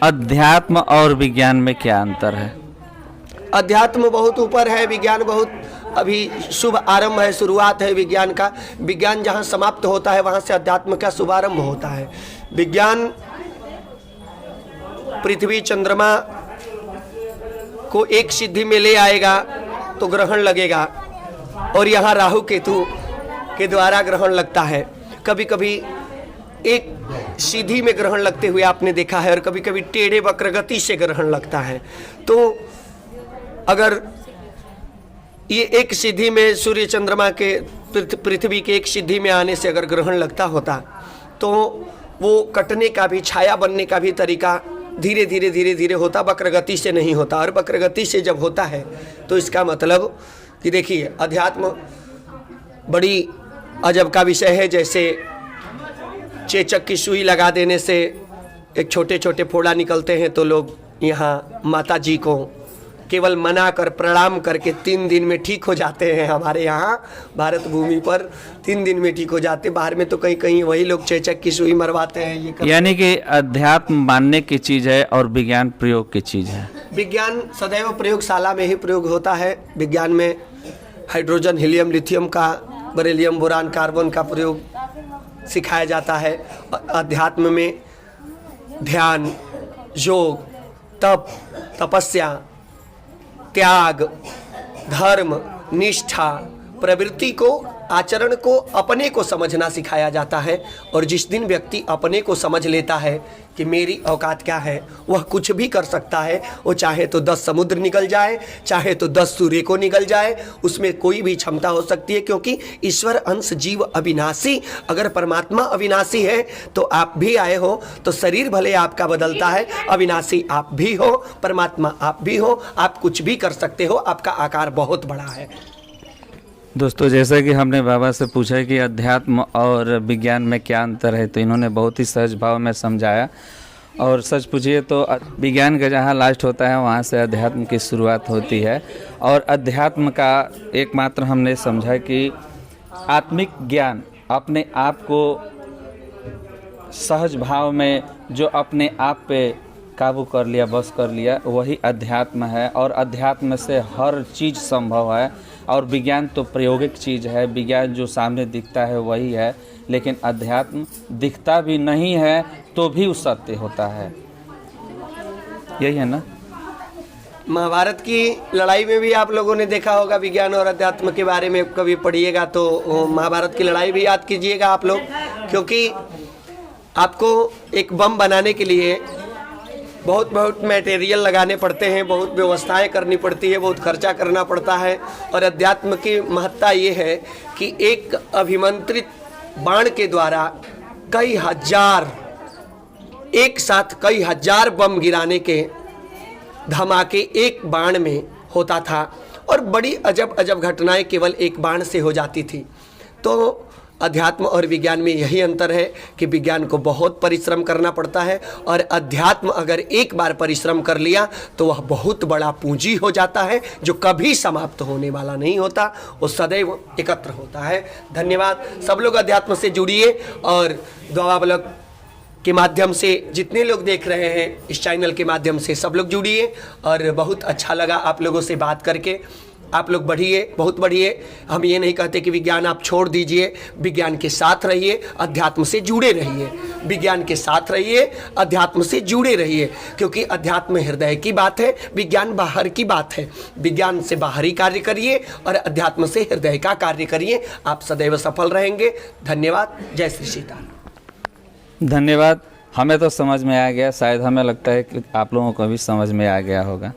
अध्यात्म और विज्ञान में क्या अंतर है? अध्यात्म बहुत ऊपर है, विज्ञान बहुत अभी शुभ आरंभ है, शुरुआत है विज्ञान का। विज्ञान जहाँ समाप्त होता है वहाँ से अध्यात्म का शुभारंभ होता है। विज्ञान पृथ्वी चंद्रमा को एक सिद्धि में ले आएगा तो ग्रहण लगेगा, और यहाँ राहु केतु के द्वारा ग्रहण लगता है। कभी कभी एक सीधी में ग्रहण लगते हुए आपने देखा है, और कभी कभी टेढ़े वक्रगति से ग्रहण लगता है। तो अगर ये एक सीधी में सूर्य चंद्रमा के पृथ्वी के एक सीधी में आने से अगर ग्रहण लगता होता तो वो कटने का भी, छाया बनने का भी तरीका धीरे धीरे धीरे धीरे होता, वक्रगति से नहीं होता। और वक्रगति से जब होता है तो इसका मतलब कि देखिए, अध्यात्म बड़ी अजब का विषय है। जैसे चेचक की सुई लगा देने से एक छोटे छोटे फोड़ा निकलते हैं, तो लोग यहाँ माता जी को केवल मना कर प्रणाम करके 3 दिन में ठीक हो जाते हैं। हमारे यहाँ भारत भूमि पर 3 दिन में ठीक हो जाते, बाहर में तो कहीं कहीं वही लोग चेचक की सुई मरवाते हैं। ये यानी कि अध्यात्म मानने की चीज़ है और विज्ञान प्रयोग की चीज़ है। विज्ञान सदैव प्रयोगशाला में ही प्रयोग होता है। विज्ञान में हाइड्रोजन, हीलियम, लिथियम का, बेरिलियम, बोरान, कार्बन का प्रयोग सिखाया जाता है। अध्यात्म में ध्यान, योग, तप, तपस्या, त्याग, धर्म, निष्ठा, प्रवृत्ति को, आचरण को, अपने को समझना सिखाया जाता है। और जिस दिन व्यक्ति अपने को समझ लेता है कि मेरी औकात क्या है, वह कुछ भी कर सकता है। वो चाहे तो 10 समुद्र निकल जाए, चाहे तो 10 सूर्य को निकल जाए, उसमें कोई भी क्षमता हो सकती है। क्योंकि ईश्वर अंश जीव अविनाशी, अगर परमात्मा अविनाशी है तो आप भी आए हो, तो शरीर भले आपका बदलता है, अविनाशी आप भी हो, परमात्मा आप भी हो, आप कुछ भी कर सकते हो, आपका आकार बहुत बड़ा है। दोस्तों, जैसा कि हमने बाबा से पूछा कि अध्यात्म और विज्ञान में क्या अंतर है, तो इन्होंने बहुत ही सहज भाव में समझाया। और सच पूछिए तो विज्ञान का जहाँ लास्ट होता है वहाँ से अध्यात्म की शुरुआत होती है। और अध्यात्म का एकमात्र हमने समझा कि आत्मिक ज्ञान, अपने आप को सहज भाव में जो अपने आप पे काबू कर लिया, बस कर लिया, वही अध्यात्म है। और अध्यात्म से हर चीज़ संभव है। और विज्ञान तो प्रायोगिक चीज़ है, विज्ञान जो सामने दिखता है वही है, लेकिन अध्यात्म दिखता भी नहीं है तो भी वो सत्य होता है। यही है ना? महाभारत की लड़ाई में भी आप लोगों ने देखा होगा, विज्ञान और अध्यात्म के बारे में कभी पढ़िएगा तो महाभारत की लड़ाई भी याद कीजिएगा आप लोग। क्योंकि आपको एक बम बनाने के लिए बहुत मटेरियल लगाने पड़ते हैं, बहुत व्यवस्थाएं करनी पड़ती है, बहुत खर्चा करना पड़ता है। और अध्यात्म की महत्ता ये है कि एक अभिमंत्रित बाण के द्वारा कई हजार, एक साथ कई हजार बम गिराने के धमाके एक बाण में होता था। और बड़ी अजब अजब घटनाएं केवल एक बाण से हो जाती थी। तो अध्यात्म और विज्ञान में यही अंतर है कि विज्ञान को बहुत परिश्रम करना पड़ता है, और अध्यात्म अगर एक बार परिश्रम कर लिया तो वह बहुत बड़ा पूंजी हो जाता है, जो कभी समाप्त होने वाला नहीं होता, वो सदैव एकत्र होता है। धन्यवाद। सब लोग अध्यात्म से जुड़िए, और द्वावा ब्लॉग के माध्यम से जितने लोग देख रहे हैं इस चैनल के माध्यम से सब लोग जुड़िए। और बहुत अच्छा लगा आप लोगों से बात करके। आप लोग बढ़िए, बहुत बढ़िए। हम ये नहीं कहते कि विज्ञान आप छोड़ दीजिए, विज्ञान के साथ रहिए, अध्यात्म से जुड़े रहिए। विज्ञान के साथ रहिए, अध्यात्म से जुड़े रहिए। क्योंकि अध्यात्म हृदय की बात है, विज्ञान बाहर की बात है। विज्ञान से बाहरी कार्य करिए और अध्यात्म से हृदय का कार्य करिए, आप सदैव सफल रहेंगे। धन्यवाद। जय श्री सीताराम। धन्यवाद। हमें तो समझ में आ गया, शायद हमें लगता है कि आप लोगों को भी समझ में आ गया होगा।